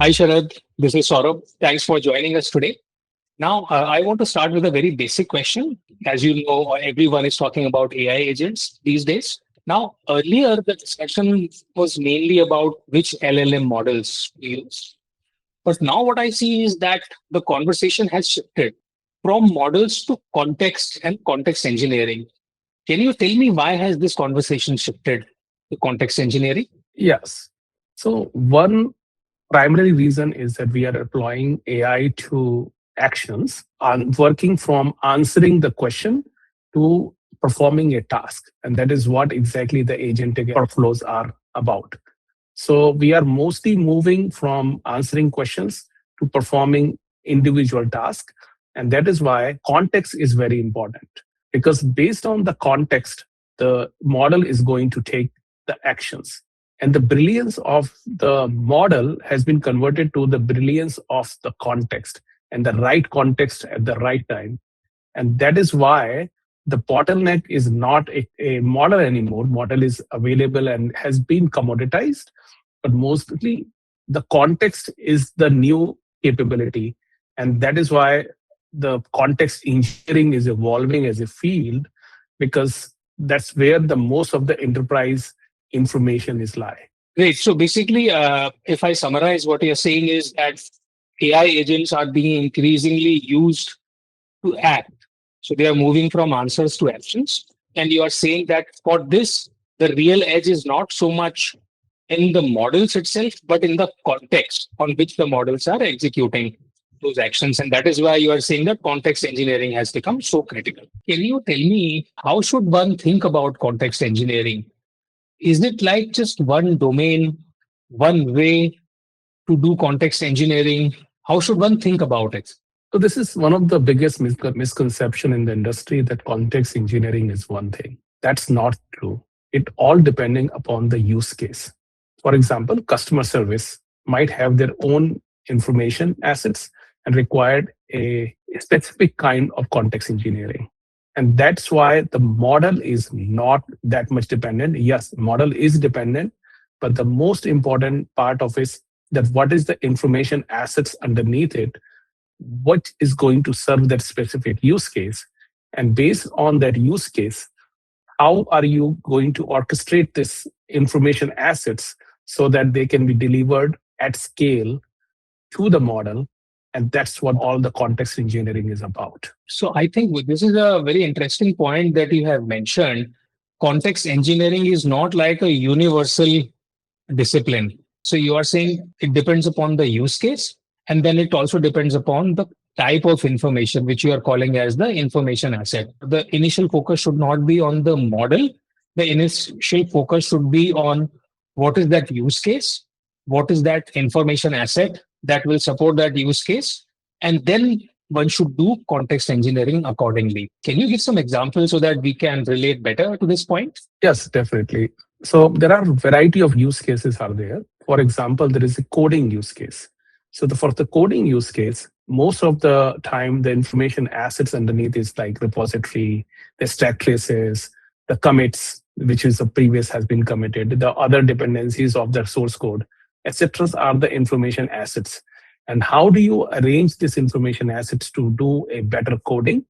Hi, Sharad. This is Saurabh. Thanks for joining us today. Now, I want to start with a very basic question. As you know, everyone is talking about AI agents these days. Now, earlier, the discussion was mainly about which LLM models to use. But now, what I see is that the conversation has shifted from models to context and context engineering. Can you tell me why has this conversation shifted to context engineering? Yes. So one primary reason is that we are applying AI to actions and working from answering the question to performing a task. And that is what exactly the agentic workflows are about. So we are mostly moving from answering questions to performing individual tasks. And that is why context is very important because based on the context, the model is going to take the actions. And the brilliance of the model has been converted to the brilliance of the context and the right context at the right time. And that is why the bottleneck is not a model anymore. Model is available and has been commoditized, but mostly the context is the new capability. And that is why the context engineering is evolving as a field because that's where the most of the enterprise information is lie. Great. So basically, if I summarize what you're saying is that AI agents are being increasingly used to act. So they are moving from answers to actions. And you are saying that for this, the real edge is not so much in the models itself, but in the context on which the models are executing those actions. And that is why you are saying that context engineering has become so critical. Can you tell me how should one think about context engineering? Is it like just one domain, one way to do context engineering? How should one think about it? So this is one of the biggest misconception in the industry that context engineering is one thing. That's not true. It all depending upon the use case. For example, customer service might have their own information assets and required a specific kind of context engineering. And that's why the model is not that much dependent. Yes, model is dependent, but the most important part of it is that what is the information assets underneath it, what is going to serve that specific use case. And based on that use case, how are you going to orchestrate this information assets so that they can be delivered at scale to the model? And that's what all the context engineering is about. So I think this is a very interesting point that you have mentioned. Context engineering is not like a universal discipline. So you are saying it depends upon the use case, and then it also depends upon the type of information which you are calling as the information asset. The initial focus should not be on the model. The initial focus should be on what is that use case, what is that information asset that will support that use case, and then one should do context engineering accordingly. Can you give some examples so that we can relate better to this point? Yes, definitely. So there are variety of use cases are there. For example, there is a coding use case. So for the coding use case, most of the time the information assets underneath is like repository, the stack traces, the commits, which is the previous has been committed, the other dependencies of the source code, etc. are the information assets. And how do you arrange this information assets to do a better coding?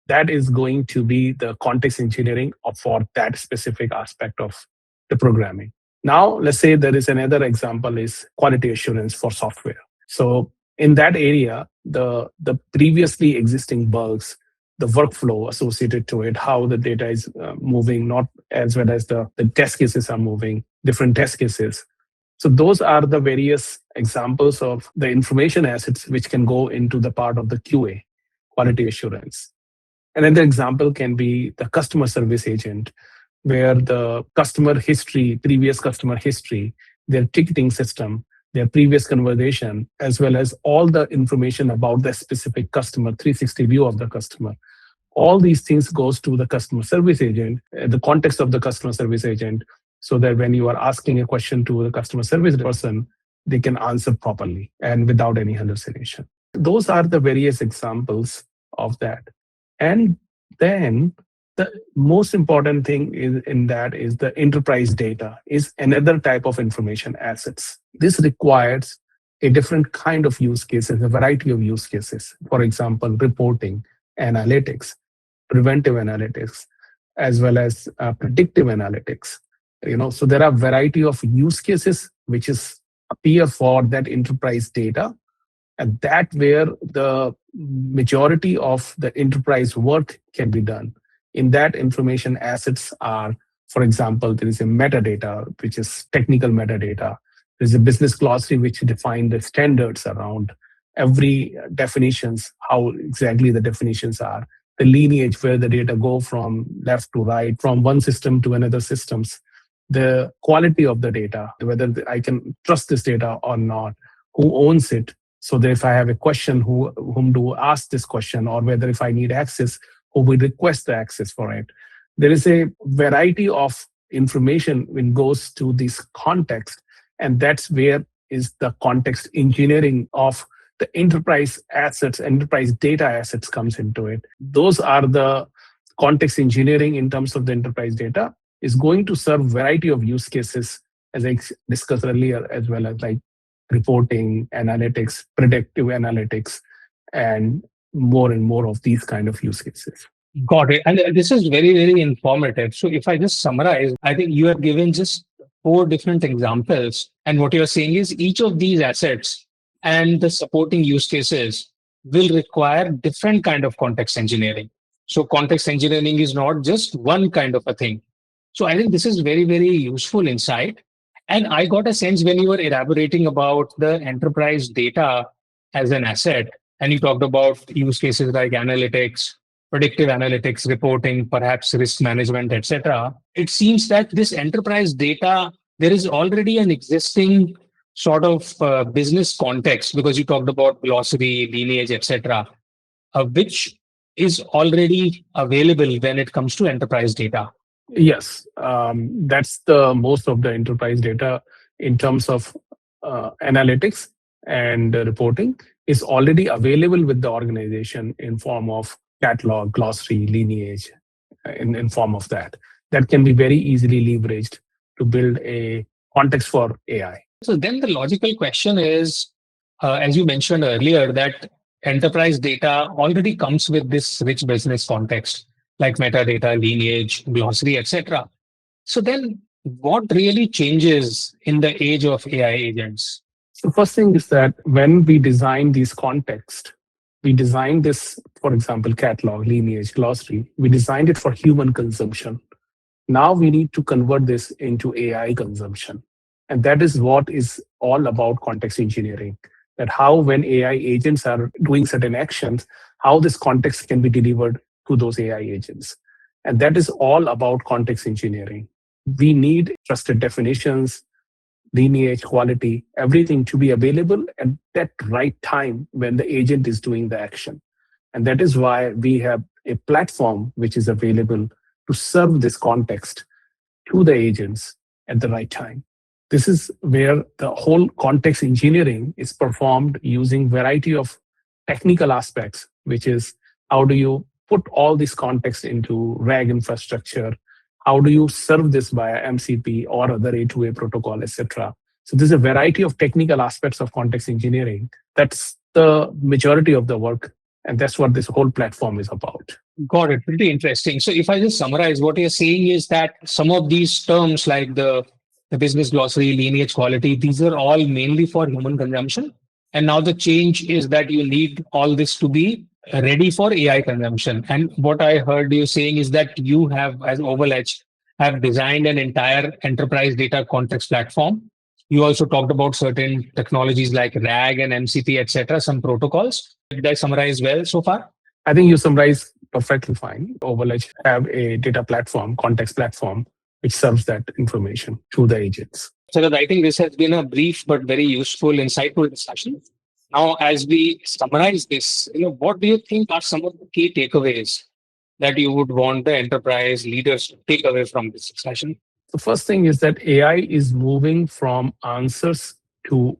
That is going to be the context engineering for that specific aspect of the programming. Now, let's say there is another example is quality assurance for software. So in that area, the previously existing bugs, the workflow associated to it, how the data is moving, not as well as the test cases are moving, different test cases. So those are the various examples of the information assets which can go into the part of the QA, quality assurance. Another example can be the customer service agent, where the customer history, previous customer history, their ticketing system, their previous conversation, as well as all the information about the specific customer, 360 view of the customer. All these things goes to the customer service agent, the context of the customer service agent, so that when you are asking a question to the customer service person, they can answer properly and without any hallucination. Those are the various examples of that. And then the most important thing is in that is the enterprise data is another type of information assets. This requires a different kind of use cases, a variety of use cases. For example, reporting, analytics, preventive analytics, as well as predictive analytics. So there are variety of use cases which is appear for that enterprise data, and that where the majority of the enterprise work can be done. In that, information assets are, for example, there is a metadata, which is technical metadata. There's a business glossary which define the standards around every definitions, how exactly the definitions are, the lineage where the data go from left to right, from one system to another systems, the quality of the data, whether I can trust this data or not, who owns it, so that if I have a question, whom do ask this question, or whether if I need access, who will request the access for it. There is a variety of information when goes to this context, and that's where is the context engineering of the enterprise assets, enterprise data assets comes into it. Those are the context engineering in terms of the enterprise data is going to serve variety of use cases, as I discussed earlier, as well as like reporting, analytics, predictive analytics, and more of these kind of use cases. Got it. And this is very, very informative. So if I just summarize, I think you have given just four different examples. And what you're saying is each of these assets and the supporting use cases will require different kind of context engineering. So context engineering is not just one kind of a thing. So I think this is very, very useful insight. And I got a sense when you were elaborating about the enterprise data as an asset, and you talked about use cases like analytics, predictive analytics, reporting, perhaps risk management, etc. It seems that this enterprise data, there is already an existing sort of business context because you talked about glossary, lineage, etc., which is already available when it comes to enterprise data. Yes, that's the most of the enterprise data in terms of analytics and reporting is already available with the organization in form of catalog, glossary, lineage, in form of that. That can be very easily leveraged to build a context for AI. So then the logical question is, as you mentioned earlier, that enterprise data already comes with this rich business context, like metadata, lineage, glossary, etc. So then what really changes in the age of AI agents? So first thing is that when we design these context, we designed this, for example, catalog, lineage, glossary, we designed it for human consumption. Now we need to convert this into AI consumption. And that is what is all about context engineering. That how when AI agents are doing certain actions, how this context can be delivered to those AI agents. And that is all about context engineering. We need trusted definitions, lineage, quality, everything to be available at that right time when the agent is doing the action. And that is why we have a platform which is available to serve this context to the agents at the right time. This is where the whole context engineering is performed using variety of technical aspects, which is how do you put all this context into RAG infrastructure? How do you serve this via MCP or other A2A protocol, etc.? So there's a variety of technical aspects of context engineering. That's the majority of the work, and that's what this whole platform is about. Got it. Pretty interesting. So if I just summarize, what you're saying is that some of these terms like the business glossary, lineage, quality, these are all mainly for human consumption. And now the change is that you need all this to be ready for AI consumption. And what I heard you saying is that you have, as OvalEdge, have designed an entire enterprise data context platform. You also talked about certain technologies like RAG and MCP, etc., some protocols. Did I summarize well so far? I think you summarized perfectly fine. OvalEdge have a data platform, context platform, which serves that information to the agents. So I think this has been a brief but very useful, insightful discussion. Now, as we summarize this, what do you think are some of the key takeaways that you would want the enterprise leaders to take away from this discussion? The first thing is that AI is moving from answers to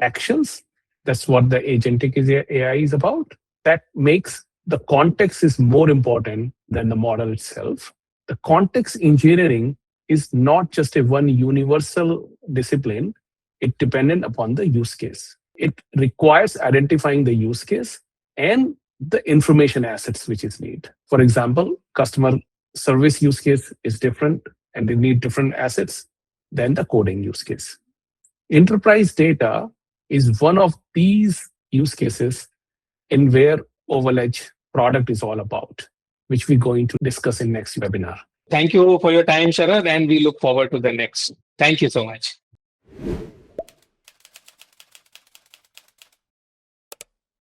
actions. That's what the agentic AI is about. That makes the context is more important than the model itself. The context engineering is not just a one universal discipline. It dependent upon the use case. It requires identifying the use case and the information assets which is need. For example, customer service use case is different and they need different assets than the coding use case. Enterprise data is one of these use cases in where OvalEdge product is all about, which we're going to discuss in next webinar. Thank you for your time, Sharad, and we look forward to the next. Thank you so much.